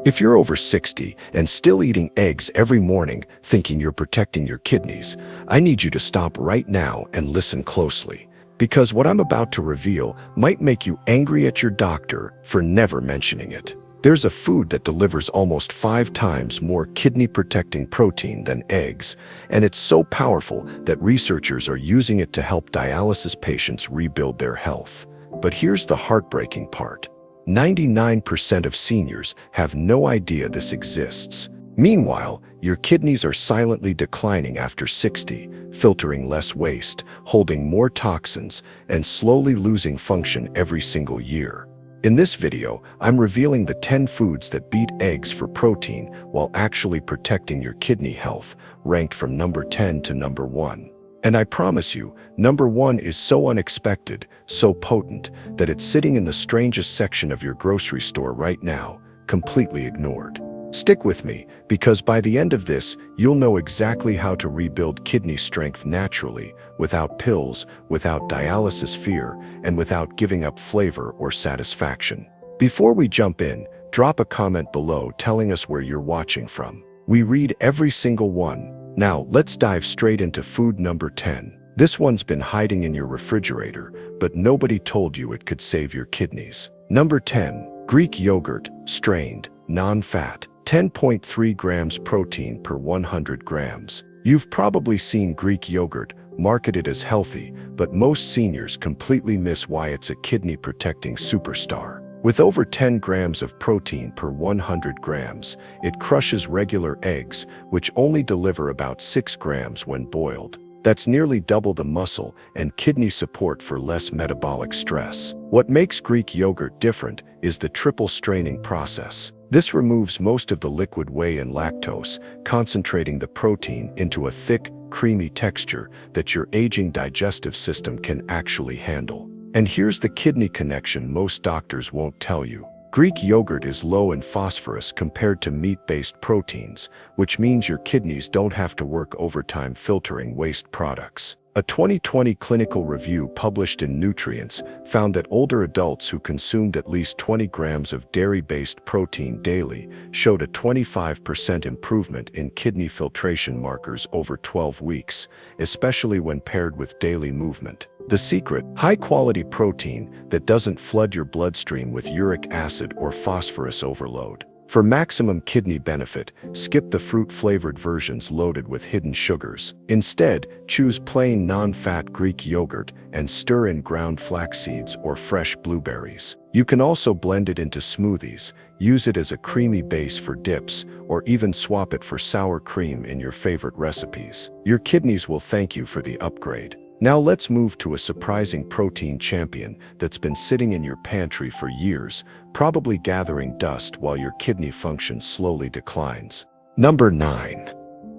If you're over 60 and still eating eggs every morning thinking you're protecting your kidneys, I need you to stop right now and listen closely. Because what I'm about to reveal might make you angry at your doctor for never mentioning it. There's a food that delivers almost 5 times more kidney-protecting protein than eggs, and it's so powerful that researchers are using it to help dialysis patients rebuild their health. But here's the heartbreaking part. 99% of seniors have no idea this exists. Meanwhile, your kidneys are silently declining after 60, filtering less waste, holding more toxins, and slowly losing function every single year. In this video, I'm revealing the 10 foods that beat eggs for protein while actually protecting your kidney health, ranked from number 10 to number 1. And I promise you, number 1 is so unexpected, so potent, that it's sitting in the strangest section of your grocery store right now, completely ignored. Stick with me, because by the end of this, you'll know exactly how to rebuild kidney strength naturally, without pills, without dialysis fear, and without giving up flavor or satisfaction. Before we jump in, drop a comment below telling us where you're watching from. We read every single one. Now, let's dive straight into food number 10. This one's been hiding in your refrigerator, but nobody told you it could save your kidneys. Number 10. Greek yogurt, strained, non-fat. 10.3 grams protein per 100 grams. You've probably seen Greek yogurt marketed as healthy, but most seniors completely miss why it's a kidney-protecting superstar. With over 10 grams of protein per 100 grams, it crushes regular eggs, which only deliver about 6 grams when boiled. That's nearly double the muscle and kidney support for less metabolic stress. What makes Greek yogurt different is the triple straining process. This removes most of the liquid whey and lactose, concentrating the protein into a thick, creamy texture that your aging digestive system can actually handle. And here's the kidney connection most doctors won't tell you. Greek yogurt is low in phosphorus compared to meat-based proteins, which means your kidneys don't have to work overtime filtering waste products. A 2020 clinical review published in Nutrients found that older adults who consumed at least 20 grams of dairy-based protein daily showed a 25% improvement in kidney filtration markers over 12 weeks, especially when paired with daily movement. The secret: high-quality protein that doesn't flood your bloodstream with uric acid or phosphorus overload. For maximum kidney benefit, skip the fruit-flavored versions loaded with hidden sugars. Instead, choose plain non-fat Greek yogurt and stir in ground flax seeds or fresh blueberries. You can also blend it into smoothies, use it as a creamy base for dips, or even swap it for sour cream in your favorite recipes. Your kidneys will thank you for the upgrade. Now let's move to a surprising protein champion that's been sitting in your pantry for years, probably gathering dust while your kidney function slowly declines. Number 9.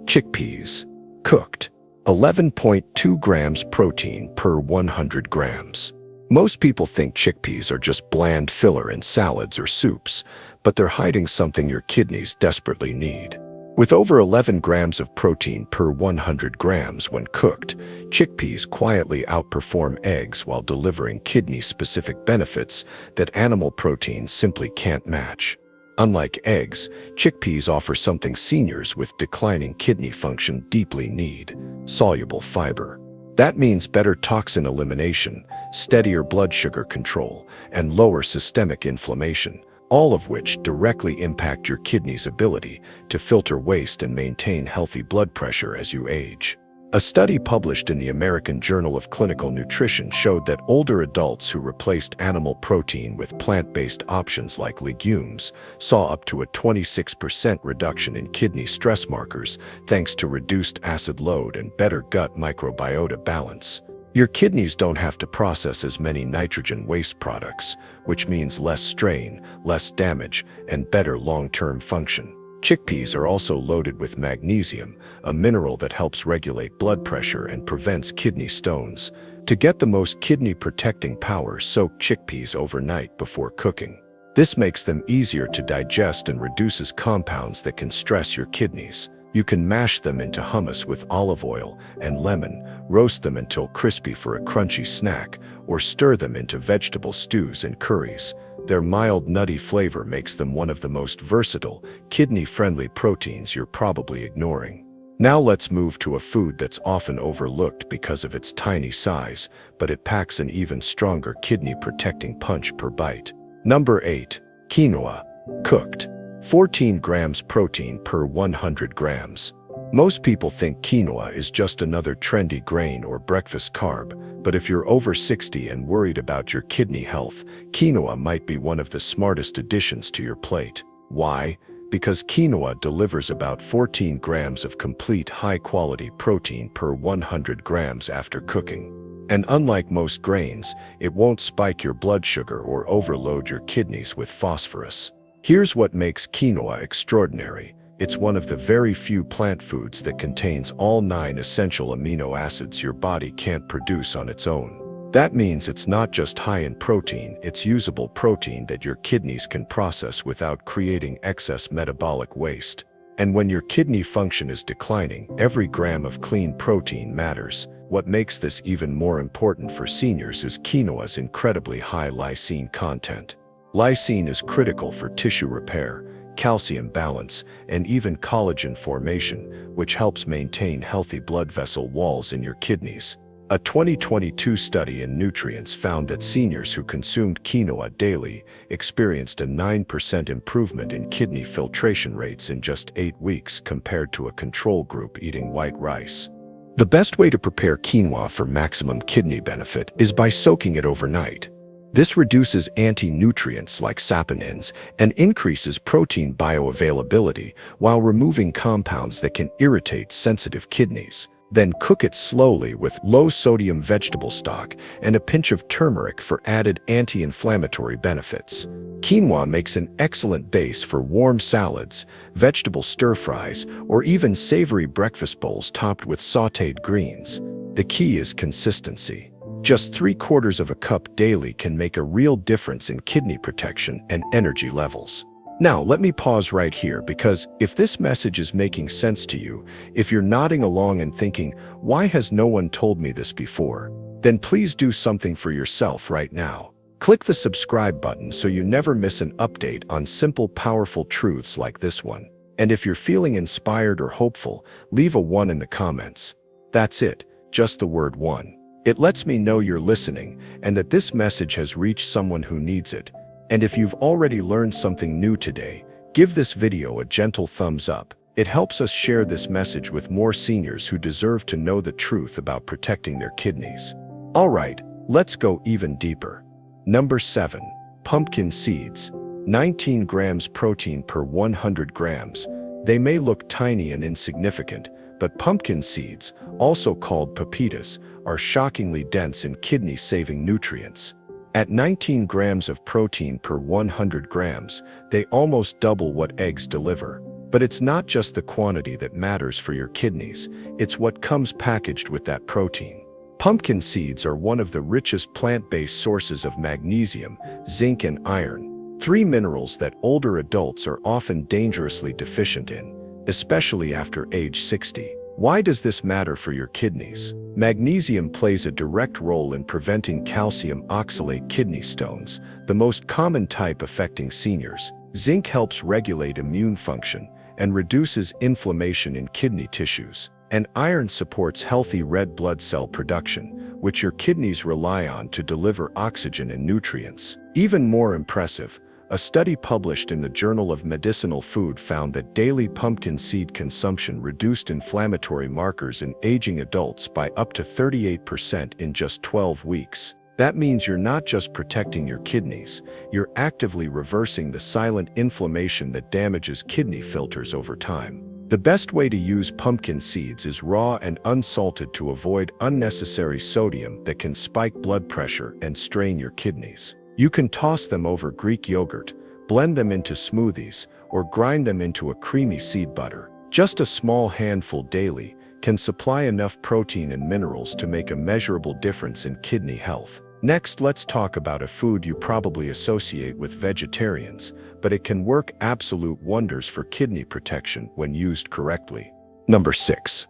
Chickpeas. Cooked. 11.2 grams protein per 100 grams. Most people think chickpeas are just bland filler in salads or soups, but they're hiding something your kidneys desperately need. With over 11 grams of protein per 100 grams when cooked, chickpeas quietly outperform eggs while delivering kidney-specific benefits that animal proteins simply can't match. Unlike eggs, chickpeas offer something seniors with declining kidney function deeply need: soluble fiber. That means better toxin elimination, steadier blood sugar control, and lower systemic inflammation, all of which directly impact your kidney's ability to filter waste and maintain healthy blood pressure as you age. A study published in the American Journal of Clinical Nutrition showed that older adults who replaced animal protein with plant-based options like legumes saw up to a 26% reduction in kidney stress markers thanks to reduced acid load and better gut microbiota balance. Your kidneys don't have to process as many nitrogen waste products, which means less strain, less damage, and better long-term function. Chickpeas are also loaded with magnesium, a mineral that helps regulate blood pressure and prevents kidney stones. To get the most kidney-protecting power, soak chickpeas overnight before cooking. This makes them easier to digest and reduces compounds that can stress your kidneys. You can mash them into hummus with olive oil and lemon, roast them until crispy for a crunchy snack, or stir them into vegetable stews and curries. Their mild nutty flavor makes them one of the most versatile, kidney-friendly proteins you're probably ignoring. Now let's move to a food that's often overlooked because of its tiny size, but it packs an even stronger kidney-protecting punch per bite. Number 8. Quinoa. Cooked. 14 grams protein per 100 grams. Most people think quinoa is just another trendy grain or breakfast carb, but if you're over 60 and worried about your kidney health, quinoa might be one of the smartest additions to your plate. Why? Because quinoa delivers about 14 grams of complete high-quality protein per 100 grams after cooking. And unlike most grains, it won't spike your blood sugar or overload your kidneys with phosphorus. Here's what makes quinoa extraordinary. It's one of the very few plant foods that contains all 9 essential amino acids your body can't produce on its own. That means it's not just high in protein, it's usable protein that your kidneys can process without creating excess metabolic waste. And when your kidney function is declining, every gram of clean protein matters. What makes this even more important for seniors is quinoa's incredibly high lysine content. Lysine is critical for tissue repair, calcium balance, and even collagen formation, which helps maintain healthy blood vessel walls in your kidneys. A 2022 study in Nutrients found that seniors who consumed quinoa daily experienced a 9% improvement in kidney filtration rates in just 8 weeks compared to a control group eating white rice. The best way to prepare quinoa for maximum kidney benefit is by soaking it overnight. This reduces anti-nutrients like saponins and increases protein bioavailability while removing compounds that can irritate sensitive kidneys. Then cook it slowly with low-sodium vegetable stock and a pinch of turmeric for added anti-inflammatory benefits. Quinoa makes an excellent base for warm salads, vegetable stir-fries, or even savory breakfast bowls topped with sautéed greens. The key is consistency. Just 3/4 of a cup daily can make a real difference in kidney protection and energy levels. Now, let me pause right here because if this message is making sense to you, if you're nodding along and thinking, why has no one told me this before? Then please do something for yourself right now. Click the subscribe button so you never miss an update on simple, powerful truths like this one. And if you're feeling inspired or hopeful, leave a 1 in the comments. That's it, just the word 1. It lets me know you're listening and that this message has reached someone who needs it. And if you've already learned something new today, give this video a gentle thumbs up. It helps us share this message with more seniors who deserve to know the truth about protecting their kidneys. All right, let's go even deeper. Number 7. Pumpkin seeds. 19 grams protein per 100 grams. They may look tiny and insignificant, but pumpkin seeds, also called pepitas, are shockingly dense in kidney-saving nutrients. At 19 grams of protein per 100 grams, they almost double what eggs deliver. But it's not just the quantity that matters for your kidneys, it's what comes packaged with that protein. Pumpkin seeds are one of the richest plant-based sources of magnesium, zinc, and iron, 3 minerals that older adults are often dangerously deficient in, especially after age 60. Why does this matter for your kidneys? Magnesium plays a direct role in preventing calcium oxalate kidney stones, the most common type affecting seniors. Zinc helps regulate immune function and reduces inflammation in kidney tissues. And iron supports healthy red blood cell production, which your kidneys rely on to deliver oxygen and nutrients. Even more impressive, a study published in the Journal of Medicinal Food found that daily pumpkin seed consumption reduced inflammatory markers in aging adults by up to 38% in just 12 weeks. That means you're not just protecting your kidneys, you're actively reversing the silent inflammation that damages kidney filters over time. The best way to use pumpkin seeds is raw and unsalted to avoid unnecessary sodium that can spike blood pressure and strain your kidneys. You can toss them over Greek yogurt, blend them into smoothies, or grind them into a creamy seed butter. Just a small handful daily can supply enough protein and minerals to make a measurable difference in kidney health. Next, let's talk about a food you probably associate with vegetarians, but it can work absolute wonders for kidney protection when used correctly. Number 6.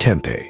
Tempeh.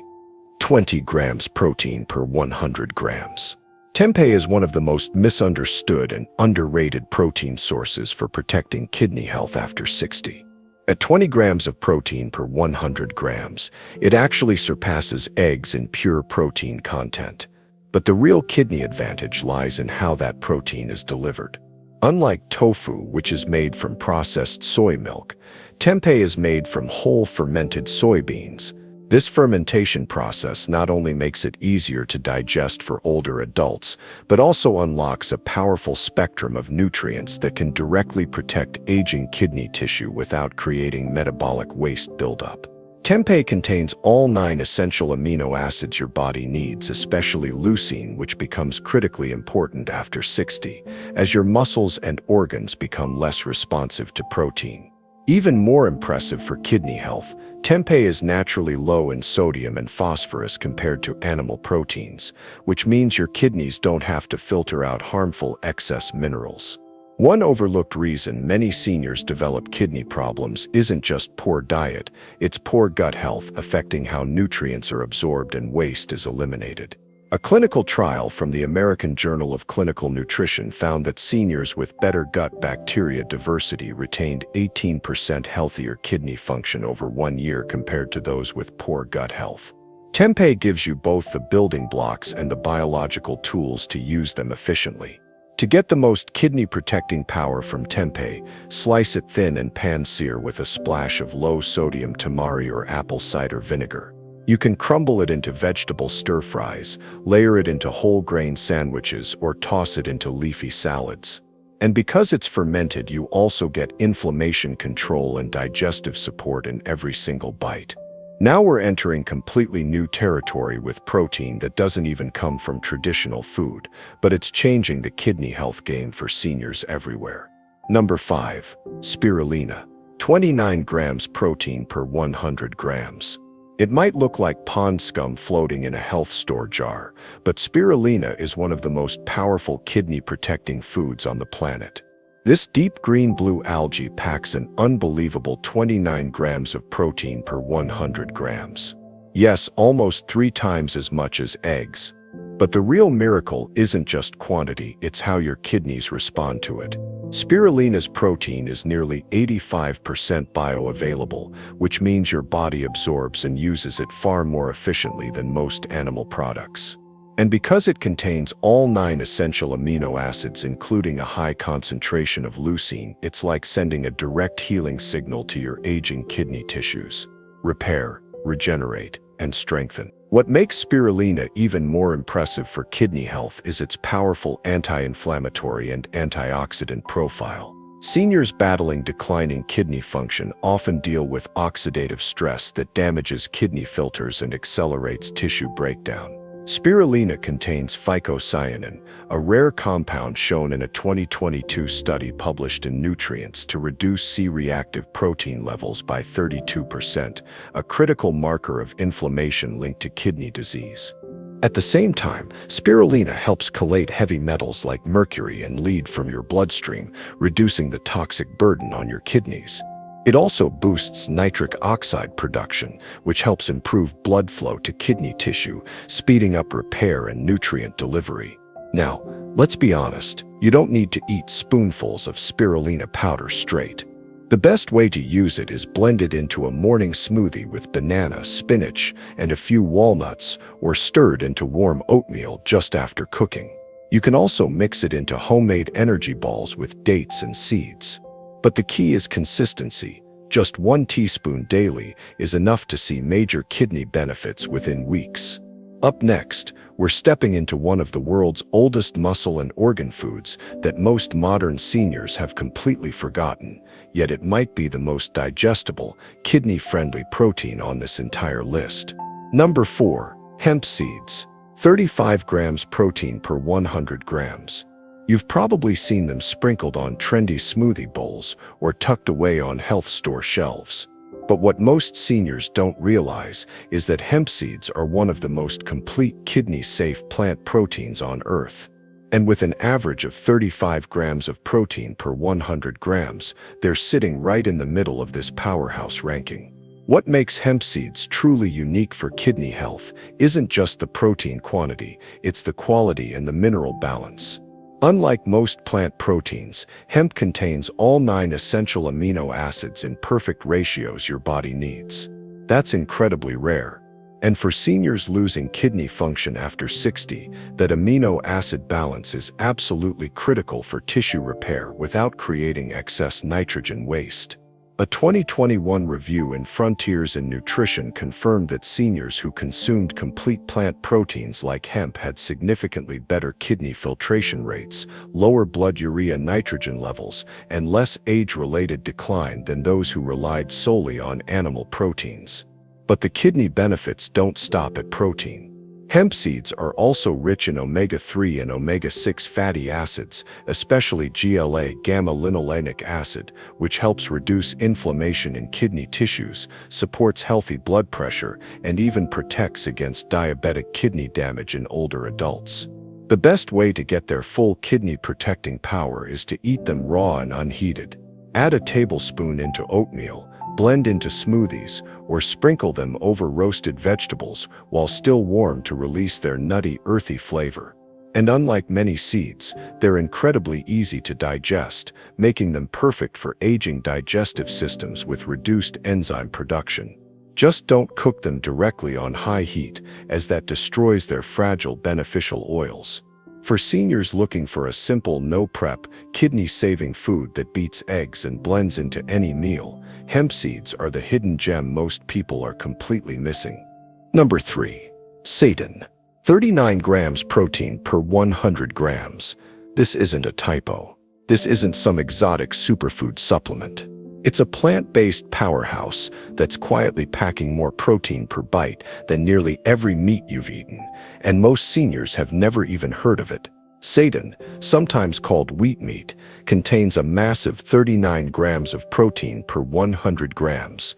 20 grams protein per 100 grams. Tempeh is one of the most misunderstood and underrated protein sources for protecting kidney health after 60. At 20 grams of protein per 100 grams, it actually surpasses eggs in pure protein content. But the real kidney advantage lies in how that protein is delivered. Unlike tofu, which is made from processed soy milk, tempeh is made from whole fermented soybeans. This fermentation process not only makes it easier to digest for older adults, but also unlocks a powerful spectrum of nutrients that can directly protect aging kidney tissue without creating metabolic waste buildup. Tempeh contains all 9 essential amino acids your body needs, especially leucine, which becomes critically important after 60, as your muscles and organs become less responsive to protein. Even more impressive for kidney health, tempeh is naturally low in sodium and phosphorus compared to animal proteins, which means your kidneys don't have to filter out harmful excess minerals. One overlooked reason many seniors develop kidney problems isn't just poor diet, it's poor gut health, affecting how nutrients are absorbed and waste is eliminated. A clinical trial from the American Journal of Clinical Nutrition found that seniors with better gut bacteria diversity retained 18% healthier kidney function over 1 year compared to those with poor gut health. Tempeh gives you both the building blocks and the biological tools to use them efficiently. To get the most kidney-protecting power from tempeh, slice it thin and pan-sear with a splash of low-sodium tamari or apple cider vinegar. You can crumble it into vegetable stir-fries, layer it into whole grain sandwiches, or toss it into leafy salads. And because it's fermented, you also get inflammation control and digestive support in every single bite. Now we're entering completely new territory with protein that doesn't even come from traditional food, but it's changing the kidney health game for seniors everywhere. Number 5. Spirulina. 29 grams protein per 100 grams. It might look like pond scum floating in a health store jar, but spirulina is one of the most powerful kidney-protecting foods on the planet. This deep green-blue algae packs an unbelievable 29 grams of protein per 100 grams. Yes, almost 3 times as much as eggs. But the real miracle isn't just quantity, it's how your kidneys respond to it. Spirulina's protein is nearly 85% bioavailable, which means your body absorbs and uses it far more efficiently than most animal products. And because it contains all 9 essential amino acids, including a high concentration of leucine, it's like sending a direct healing signal to your aging kidney tissues. Repair, regenerate, and strengthen. What makes spirulina even more impressive for kidney health is its powerful anti-inflammatory and antioxidant profile. Seniors battling declining kidney function often deal with oxidative stress that damages kidney filters and accelerates tissue breakdown. Spirulina contains phycocyanin, a rare compound shown in a 2022 study published in Nutrients to reduce C-reactive protein levels by 32%, a critical marker of inflammation linked to kidney disease. At the same time, spirulina helps chelate heavy metals like mercury and lead from your bloodstream, reducing the toxic burden on your kidneys. It also boosts nitric oxide production, which helps improve blood flow to kidney tissue, speeding up repair and nutrient delivery. Now, let's be honest, you don't need to eat spoonfuls of spirulina powder straight. The best way to use it is blend it into a morning smoothie with banana, spinach, and a few walnuts, or stirred into warm oatmeal just after cooking. You can also mix it into homemade energy balls with dates and seeds. But the key is consistency. Just 1 teaspoon daily is enough to see major kidney benefits within weeks. Up next, we're stepping into one of the world's oldest muscle and organ foods that most modern seniors have completely forgotten, yet it might be the most digestible, kidney-friendly protein on this entire list. Number 4. Hemp seeds. 35 grams protein per 100 grams. You've probably seen them sprinkled on trendy smoothie bowls or tucked away on health store shelves. But what most seniors don't realize is that hemp seeds are one of the most complete kidney-safe plant proteins on Earth. And with an average of 35 grams of protein per 100 grams, they're sitting right in the middle of this powerhouse ranking. What makes hemp seeds truly unique for kidney health isn't just the protein quantity, it's the quality and the mineral balance. Unlike most plant proteins, hemp contains all 9 essential amino acids in perfect ratios your body needs. That's incredibly rare. And for seniors losing kidney function after 60, that amino acid balance is absolutely critical for tissue repair without creating excess nitrogen waste. A 2021 review in Frontiers in Nutrition confirmed that seniors who consumed complete plant proteins like hemp had significantly better kidney filtration rates, lower blood urea nitrogen levels, and less age-related decline than those who relied solely on animal proteins. But the kidney benefits don't stop at protein. Hemp seeds are also rich in omega-3 and omega-6 fatty acids, especially GLA gamma-linolenic acid, which helps reduce inflammation in kidney tissues, supports healthy blood pressure, and even protects against diabetic kidney damage in older adults. The best way to get their full kidney protecting power is to eat them raw and unheated. Add a tablespoon into oatmeal, blend into smoothies, or sprinkle them over roasted vegetables while still warm to release their nutty, earthy flavor. And unlike many seeds, they're incredibly easy to digest, making them perfect for aging digestive systems with reduced enzyme production. Just don't cook them directly on high heat, as that destroys their fragile beneficial oils. For seniors looking for a simple, no-prep, kidney-saving food that beats eggs and blends into any meal, hemp seeds are the hidden gem most people are completely missing. Number 3. Seitan. 39 grams protein per 100 grams. This isn't a typo. This isn't some exotic superfood supplement. It's a plant-based powerhouse that's quietly packing more protein per bite than nearly every meat you've eaten, and most seniors have never even heard of it. Seitan, sometimes called wheat meat, contains a massive 39 grams of protein per 100 grams.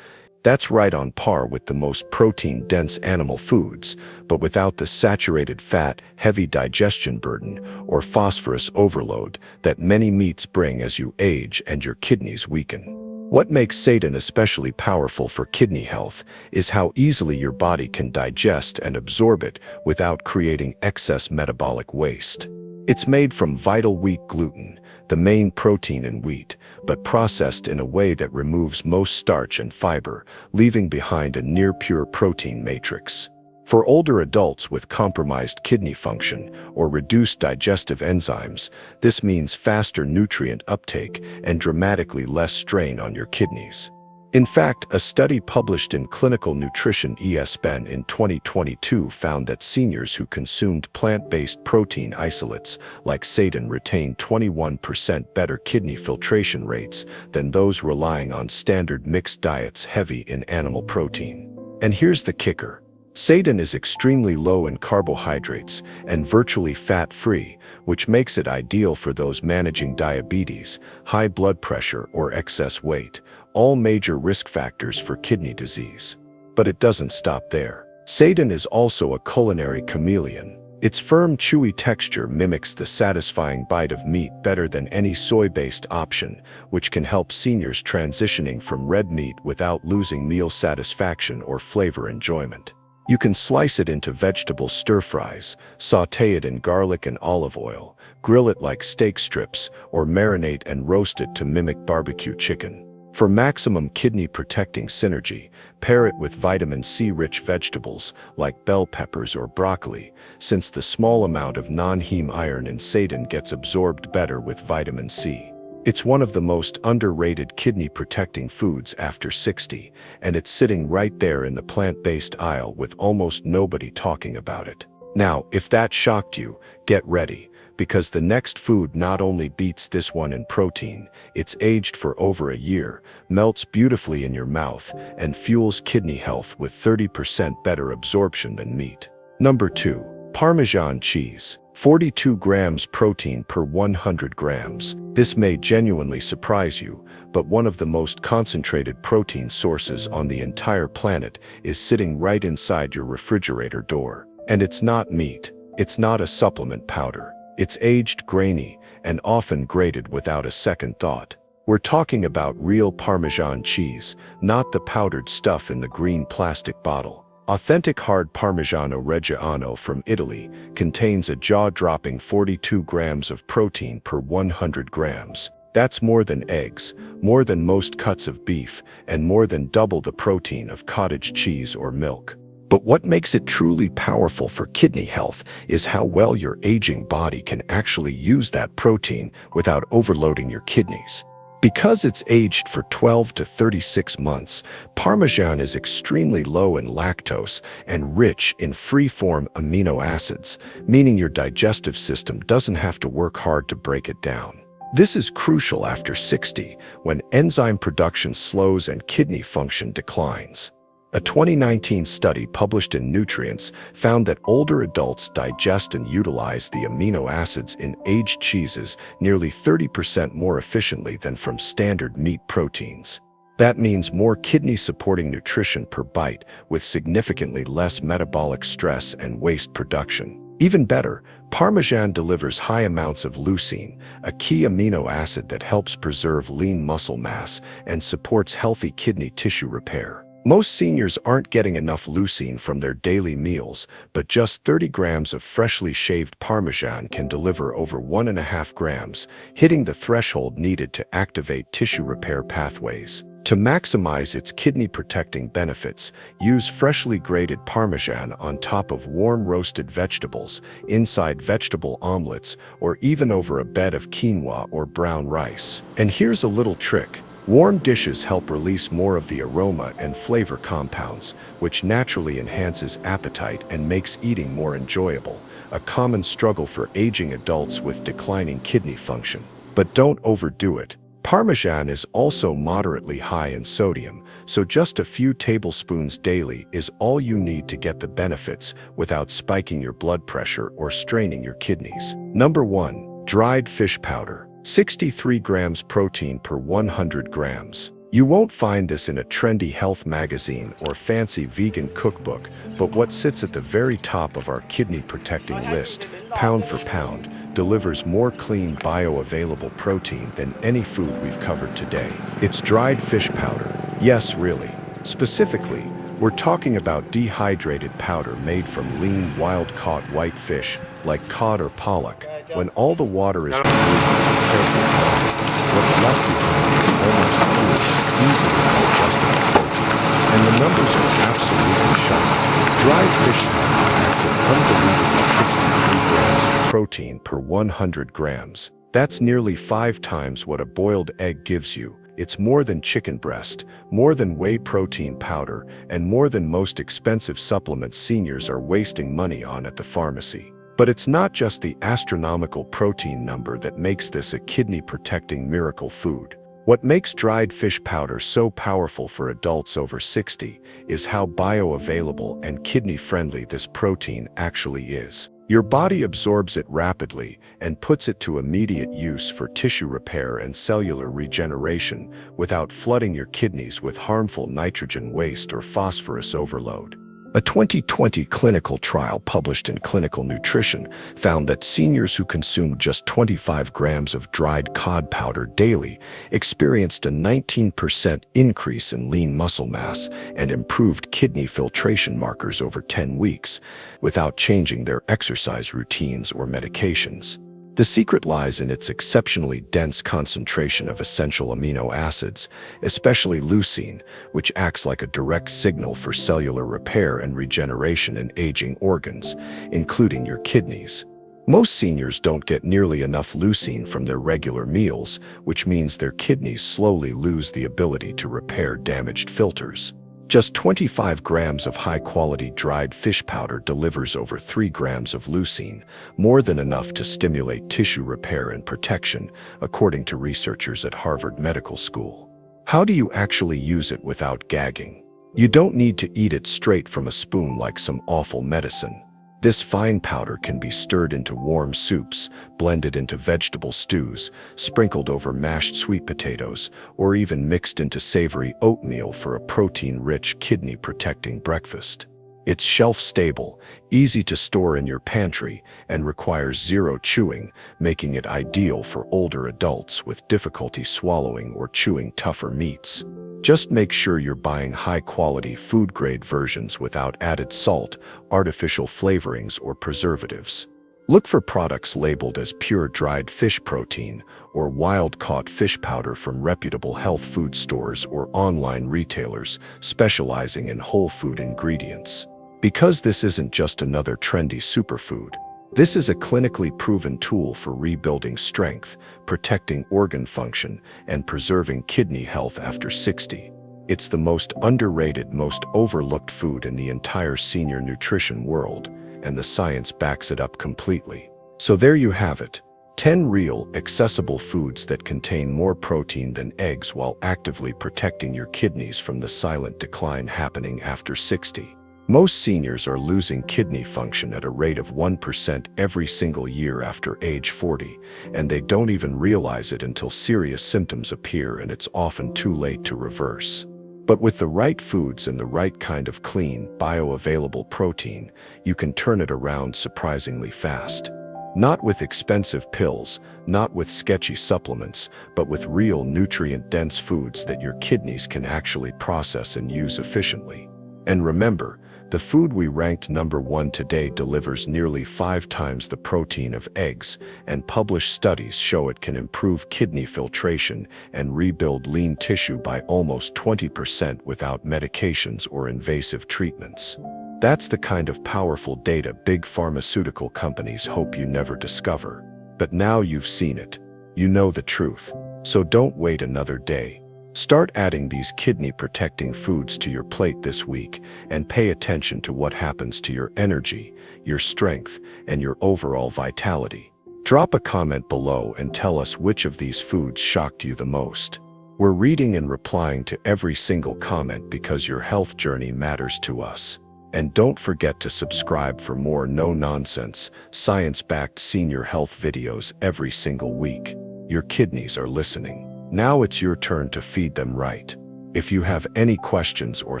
That's right on par with the most protein-dense animal foods, but without the saturated fat, heavy digestion burden, or phosphorus overload that many meats bring as you age and your kidneys weaken. What makes seitan especially powerful for kidney health is how easily your body can digest and absorb it without creating excess metabolic waste. It's made from vital wheat gluten, the main protein in wheat, but processed in a way that removes most starch and fiber, leaving behind a near-pure protein matrix. For older adults with compromised kidney function or reduced digestive enzymes, this means faster nutrient uptake and dramatically less strain on your kidneys. In fact, a study published in Clinical Nutrition ESPN in 2022 found that seniors who consumed plant-based protein isolates like seitan retained 21% better kidney filtration rates than those relying on standard mixed diets heavy in animal protein. And here's the kicker. Seitan is extremely low in carbohydrates and virtually fat-free, which makes it ideal for those managing diabetes, high blood pressure, or excess weight, all major risk factors for kidney disease. But it doesn't stop there. Seitan is also a culinary chameleon. Its firm, chewy texture mimics the satisfying bite of meat better than any soy-based option, which can help seniors transitioning from red meat without losing meal satisfaction or flavor enjoyment. You can slice it into vegetable stir-fries, sauté it in garlic and olive oil, grill it like steak strips, or marinate and roast it to mimic barbecue chicken. For maximum kidney-protecting synergy, pair it with vitamin C-rich vegetables like bell peppers or broccoli, since the small amount of non-heme iron in seitan gets absorbed better with vitamin C. It's one of the most underrated kidney-protecting foods after 60, and it's sitting right there in the plant-based aisle with almost nobody talking about it. Now, if that shocked you, get ready, because the next food not only beats this one in protein, it's aged for over a year, melts beautifully in your mouth, and fuels kidney health with 30% better absorption than meat. Number 2. Parmesan cheese. 42 grams protein per 100 grams. This may genuinely surprise you, but one of the most concentrated protein sources on the entire planet is sitting right inside your refrigerator door. And it's not meat. It's not a supplement powder. It's aged, grainy, and often grated without a second thought. We're talking about real Parmesan cheese, not the powdered stuff in the green plastic bottle. Authentic hard Parmigiano Reggiano from Italy contains a jaw-dropping 42 grams of protein per 100 grams. That's more than eggs, more than most cuts of beef, and more than double the protein of cottage cheese or milk. But what makes it truly powerful for kidney health is how well your aging body can actually use that protein without overloading your kidneys. Because it's aged for 12 to 36 months, Parmesan is extremely low in lactose and rich in free-form amino acids, meaning your digestive system doesn't have to work hard to break it down. This is crucial after 60, when enzyme production slows and kidney function declines. A 2019 study published in Nutrients found that older adults digest and utilize the amino acids in aged cheeses nearly 30% more efficiently than from standard meat proteins. That means more kidney-supporting nutrition per bite, with significantly less metabolic stress and waste production. Even better, Parmesan delivers high amounts of leucine, a key amino acid that helps preserve lean muscle mass and supports healthy kidney tissue repair. Most seniors aren't getting enough leucine from their daily meals, but just 30 grams of freshly shaved Parmesan can deliver over 1.5 grams, hitting the threshold needed to activate tissue repair pathways. To maximize its kidney-protecting benefits, use freshly grated Parmesan on top of warm roasted vegetables, inside vegetable omelets, or even over a bed of quinoa or brown rice. And here's a little trick. Warm dishes help release more of the aroma and flavor compounds, which naturally enhances appetite and makes eating more enjoyable, a common struggle for aging adults with declining kidney function. But don't overdo it. Parmesan is also moderately high in sodium, so just a few tablespoons daily is all you need to get the benefits without spiking your blood pressure or straining your kidneys. Number 1. Dried fish powder. 63 grams protein per 100 grams. You won't find this in a trendy health magazine or fancy vegan cookbook, but what sits at the very top of our kidney-protecting list, pound for pound, delivers more clean bioavailable protein than any food we've covered today. It's dried fish powder. Yes, really. Specifically, we're talking about dehydrated powder made from lean, wild-caught white fish, like cod or pollock. When all the water is removed and carefully dried, what's left behind is almost pure, easily digestible protein. And the numbers are absolutely shocking. Dried fish powder adds an unbelievable 63 grams of protein per 100 grams. That's nearly 5 times what a boiled egg gives you. It's more than chicken breast, more than whey protein powder, and more than most expensive supplements seniors are wasting money on at the pharmacy. But it's not just the astronomical protein number that makes this a kidney-protecting miracle food. What makes dried fish powder so powerful for adults over 60 is how bioavailable and kidney-friendly this protein actually is. Your body absorbs it rapidly and puts it to immediate use for tissue repair and cellular regeneration without flooding your kidneys with harmful nitrogen waste or phosphorus overload. A 2020 clinical trial published in Clinical Nutrition found that seniors who consumed just 25 grams of dried cod powder daily experienced a 19% increase in lean muscle mass and improved kidney filtration markers over 10 weeks without changing their exercise routines or medications. The secret lies in its exceptionally dense concentration of essential amino acids, especially leucine, which acts like a direct signal for cellular repair and regeneration in aging organs, including your kidneys. Most seniors don't get nearly enough leucine from their regular meals, which means their kidneys slowly lose the ability to repair damaged filters. Just 25 grams of high-quality dried fish powder delivers over 3 grams of leucine, more than enough to stimulate tissue repair and protection, according to researchers at Harvard Medical School. How do you actually use it without gagging? You don't need to eat it straight from a spoon like some awful medicine. This fine powder can be stirred into warm soups, blended into vegetable stews, sprinkled over mashed sweet potatoes, or even mixed into savory oatmeal for a protein-rich, kidney-protecting breakfast. It's shelf-stable, easy to store in your pantry, and requires zero chewing, making it ideal for older adults with difficulty swallowing or chewing tougher meats. Just make sure you're buying high-quality food-grade versions without added salt, artificial flavorings, or preservatives. Look for products labeled as pure dried fish protein or wild-caught fish powder from reputable health food stores or online retailers specializing in whole food ingredients. Because this isn't just another trendy superfood. This is a clinically proven tool for rebuilding strength, protecting organ function, and preserving kidney health after 60. It's the most underrated, most overlooked food in the entire senior nutrition world, and the science backs it up completely. So there you have it. 10 real, accessible foods that contain more protein than eggs while actively protecting your kidneys from the silent decline happening after 60. Most seniors are losing kidney function at a rate of 1% every single year after age 40, and they don't even realize it until serious symptoms appear, and it's often too late to reverse. But with the right foods and the right kind of clean, bioavailable protein, you can turn it around surprisingly fast. Not with expensive pills, not with sketchy supplements, but with real nutrient-dense foods that your kidneys can actually process and use efficiently. And remember, the food we ranked number 1 today delivers nearly 5 times the protein of eggs, and published studies show it can improve kidney filtration and rebuild lean tissue by almost 20% without medications or invasive treatments. That's the kind of powerful data big pharmaceutical companies hope you never discover. But now you've seen it. You know the truth. So don't wait another day. Start adding these kidney-protecting foods to your plate this week and pay attention to what happens to your energy, your strength, and your overall vitality. Drop a comment below and tell us which of these foods shocked you the most. We're reading and replying to every single comment because your health journey matters to us. And don't forget to subscribe for more no-nonsense, science-backed senior health videos every single week. Your kidneys are listening. Now it's your turn to feed them right. If you have any questions or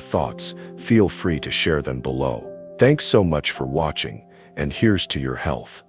thoughts, feel free to share them below. Thanks so much for watching, and here's to your health.